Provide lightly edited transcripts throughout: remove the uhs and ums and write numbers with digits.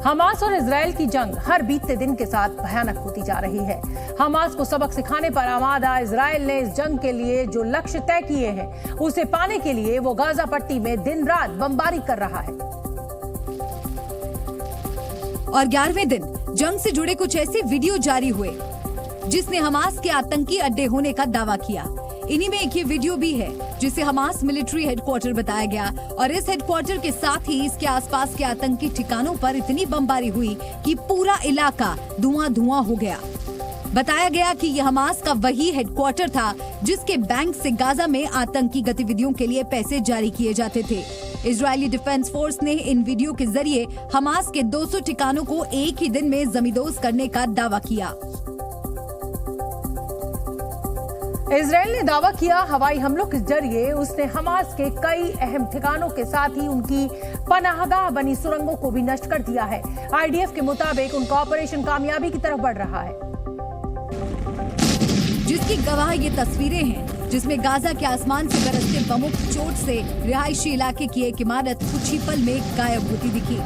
Hamas और Israel की जंग हर बीतते दिन के साथ भयानक होती जा रही है। हमास को सबक सिखाने पर आमादा इजराइल ने इस जंग के लिए जो लक्ष्य तय किए हैं उसे पाने के लिए वो गाजा पट्टी में दिन रात बमबारी कर रहा है। और 11वें दिन जंग से जुड़े कुछ ऐसे वीडियो जारी हुए जिसने हमास के आतंकी अड्डे होने का दावा किया। इन्हीं में एक ये वीडियो भी है जिसे हमास मिलिट्री हेडक्वार्टर बताया गया और इस हेडक्वार्टर के साथ ही इसके आसपास के आतंकी ठिकानों पर इतनी बमबारी हुई कि पूरा इलाका धुआं-धुआं हो गया। बताया गया कि यह हमास का वही हेडक्वार्टर था जिसके बैंक से गाजा में आतंकी गतिविधियों के लिए पैसे जारी किए जाते थे। इजरायली डिफेंस फोर्स ने इन वीडियो के जरिए हमास के 200 ठिकानों को एक ही दिन में जमींदोज करने का दावा किया। इजराइल ने दावा किया हवाई हमलों के जरिए उसने हमास के कई अहम ठिकानों के साथ ही उनकी पनाहगाह बनी सुरंगों को भी नष्ट कर दिया है। आईडीएफ के मुताबिक उनका ऑपरेशन कामयाबी की तरफ बढ़ रहा है, जिसकी गवाह ये तस्वीरें हैं जिसमें गाजा के आसमान से बरसते बमों की चोट से रिहायशी इलाके की एक इमारत कुछ ही पल में गायब होती दिखी।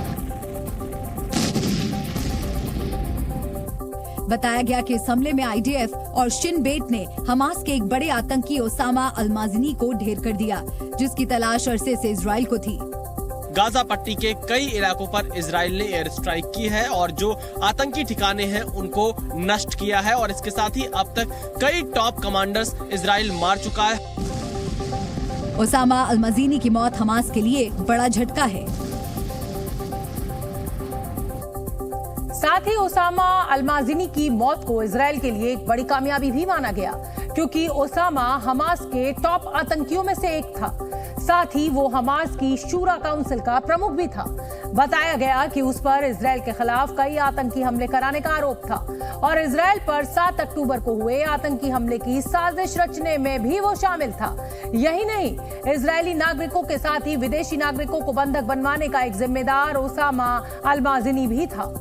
बताया गया कि इस हमले में आईडीएफ और शिन बेट ने हमास के एक बड़े आतंकी ओसामा अल-माज़नी को ढेर कर दिया, जिसकी तलाश अरसे से इजराइल को थी। गाजा पट्टी के कई इलाकों पर इजराइल ने एयर स्ट्राइक की है और जो आतंकी ठिकाने हैं उनको नष्ट किया है और इसके साथ ही अब तक कई टॉप कमांडर्स इजराइल मार चुका है। ओसामा अल-माज़नी की मौत हमास के लिए बड़ा झटका है। साथ ही ओसामा अल-माज़नी की मौत को इजराइल के लिए एक बड़ी कामयाबी भी माना गया, क्योंकि ओसामा हमास के टॉप आतंकियों में से एक था। साथ ही वो हमास की शूरा काउंसिल का प्रमुख भी था। बताया गया कि उस पर इजराइल के खिलाफ कई आतंकी हमले कराने का आरोप था और इजराइल पर 7 अक्टूबर को हुए आतंकी हमले की साजिश रचने में भी वो शामिल था। यही नहीं, इजरायली नागरिकों के साथ ही विदेशी नागरिकों को बंधक बनवाने का एक जिम्मेदार ओसामा अल-माज़नी भी था।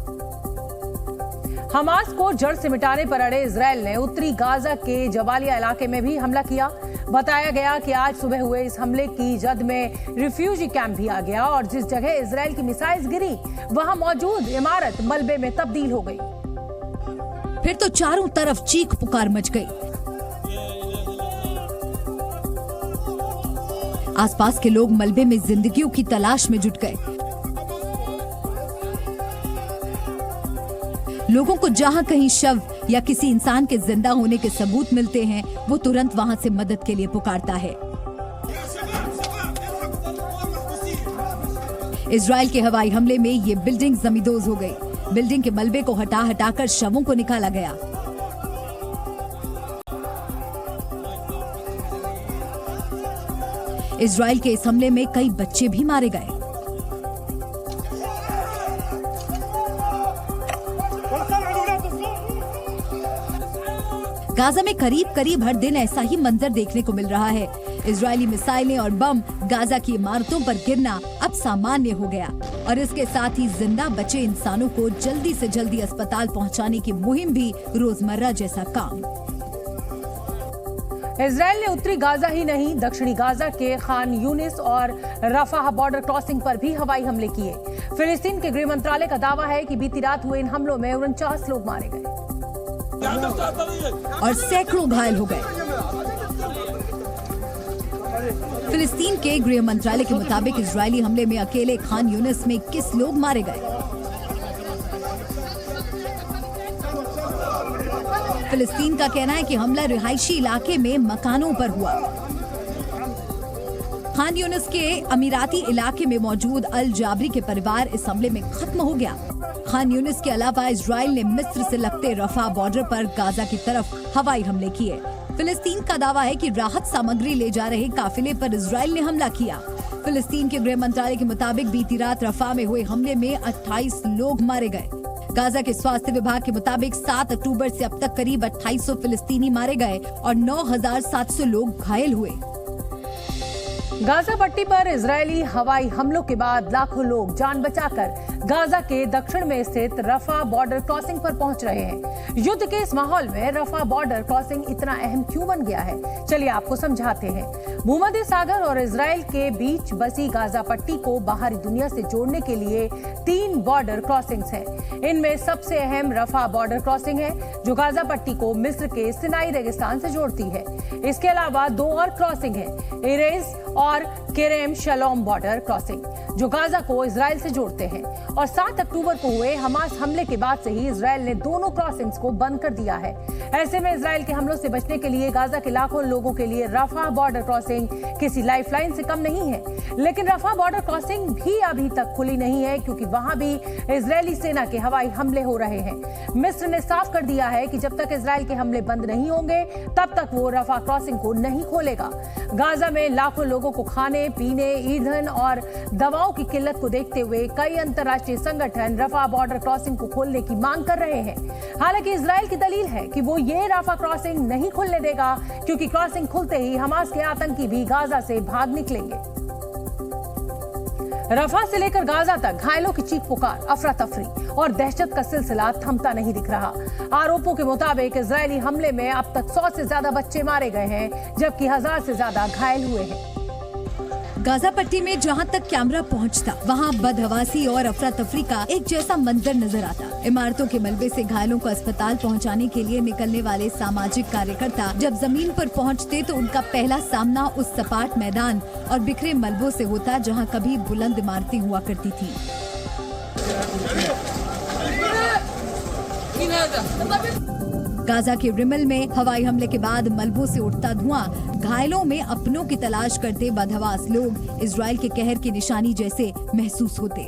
हमास को जड़ से मिटाने पर अड़े इजराइल ने उत्तरी गाजा के जबालिया इलाके में भी हमला किया। बताया गया कि आज सुबह हुए इस हमले की जद में रिफ्यूजी कैंप भी आ गया और जिस जगह इजराइल की मिसाइल्स गिरी वहां मौजूद इमारत मलबे में तब्दील हो गई। फिर तो चारों तरफ चीख पुकार मच गई। आसपास के लोग मलबे में जिंदगियों की तलाश में जुट गए। लोगों को जहां कहीं शव या किसी इंसान के जिंदा होने के सबूत मिलते हैं वो तुरंत वहां से मदद के लिए पुकारता है। इजराइल के हवाई हमले में ये बिल्डिंग जमींदोज हो गई। बिल्डिंग के मलबे को हटा हटाकर शवों को निकाला गया। इजराइल के इस हमले में कई बच्चे भी मारे गए। गाजा में करीब करीब हर दिन ऐसा ही मंजर देखने को मिल रहा है। इजरायली मिसाइलें और बम गाजा की इमारतों पर गिरना अब सामान्य हो गया और इसके साथ ही जिंदा बचे इंसानों को जल्दी से जल्दी अस्पताल पहुंचाने की मुहिम भी रोजमर्रा जैसा काम। इजराइल ने उत्तरी गाजा ही नहीं, दक्षिणी गाजा के खान यूनिस और रफाह बॉर्डर क्रॉसिंग पर भी हवाई हमले किए। फिलिस्तीन के गृह मंत्रालय का दावा है कि बीती रात हुए इन हमलों में 49 लोग मारे गए और सैकड़ों घायल हो गए। फिलिस्तीन के गृह मंत्रालय के मुताबिक इजरायली हमले में अकेले खान यूनिस में 21 लोग मारे गए। फिलिस्तीन का कहना है कि हमला रिहायशी इलाके में मकानों पर हुआ। खान यूनिस के अमीराती इलाके में मौजूद अल जाबरी के परिवार इस हमले में खत्म हो गया। खान यूनिस के अलावा इजराइल ने मिस्र से लगते रफा बॉर्डर पर गाजा की तरफ हवाई हमले किए। फिलिस्तीन का दावा है कि राहत सामग्री ले जा रहे काफिले पर इजराइल ने हमला किया। फिलिस्तीन के गृह मंत्रालय के मुताबिक बीती रात रफा में हुए हमले में 28 लोग मारे गए। गाजा के स्वास्थ्य विभाग के मुताबिक 7 अक्टूबर से अब तक करीब 2800 फिलिस्तीनी मारे गए और 9700 लोग घायल हुए। गाजा पट्टी पर इजरायली हवाई हमलों के बाद लाखों लोग जान बचाकर गाजा के दक्षिण में स्थित रफा बॉर्डर क्रॉसिंग पर पहुंच रहे हैं। युद्ध के इस माहौल में रफा बॉर्डर क्रॉसिंग इतना अहम क्यों बन गया है, चलिए आपको समझाते हैं। भूमध्य सागर और इजराइल के बीच बसी गाजा पट्टी को बाहरी दुनिया से जोड़ने के लिए 3 बॉर्डर क्रॉसिंग्स हैं। इनमें सबसे अहम रफा बॉर्डर क्रॉसिंग है, जो गाजा पट्टी को मिस्र के सिनाई रेगिस्तान से जोड़ती है। इसके अलावा 2 और क्रॉसिंग है, एरेज और केरेम शलोम बॉर्डर क्रॉसिंग, जो गाजा को इजराइल से जोड़ते हैं। और 7 अक्टूबर को हुए हमास हमले के बाद से ही इजराइल ने दोनों क्रॉसिंग्स को बंद कर दिया है। ऐसे में इजराइल के हमलों से बचने के लिए गाजा के लाखों लोगों के लिए रफा बॉर्डर क्रॉसिंग किसी लाइफलाइन से कम नहीं है। लेकिन रफा बॉर्डर क्रॉसिंग भी अभी तक खुली नहीं है, क्योंकि वहां भी इजरायली सेना के हवाई हमले हो रहे हैं। मिस्र ने साफ कर दिया है कि जब तक इजराइल के हमले बंद नहीं होंगे तब तक वो रफा क्रॉसिंग को नहीं खोलेगा। गाजा में लाखों लोगों को खाने पीने, ईंधन और दवाओं की किल्लत को देखते हुए कई अंतर्राष्ट्रीय संगठन रफा बॉर्डर क्रॉसिंग को खोलने की मांग कर रहे हैं। हालांकि इजराइल की दलील है कि वो ये रफा क्रॉसिंग नहीं खुलने देगा, क्योंकि क्रॉसिंग खुलते ही हमास के आतंकी भी गाजा से भाग निकलेंगे। रफा से लेकर गाजा तक घायलों की चीख पुकार, अफरा तफरी और दहशत का सिलसिला थमता नहीं दिख रहा। आरोपों के मुताबिक इजरायली हमले में अब तक 100 से ज्यादा बच्चे मारे गए हैं, जबकि 1000 से ज्यादा घायल हुए हैं। गाजा पट्टी में जहां तक कैमरा पहुंचता, वहां बदहवासी और अफरा तफरी का एक जैसा मंजर नजर आता। इमारतों के मलबे से घायलों को अस्पताल पहुंचाने के लिए निकलने वाले सामाजिक कार्यकर्ता जब जमीन पर पहुंचते तो उनका पहला सामना उस सपाट मैदान और बिखरे मलबों से होता जहां कभी बुलंद इमारतें हुआ करती थी। गाजा के रिमल में हवाई हमले के बाद मलबों से उठता धुआं घायलों में अपनों की तलाश करते बदहवास लोग इजराइल के कहर की निशानी जैसे महसूस होते।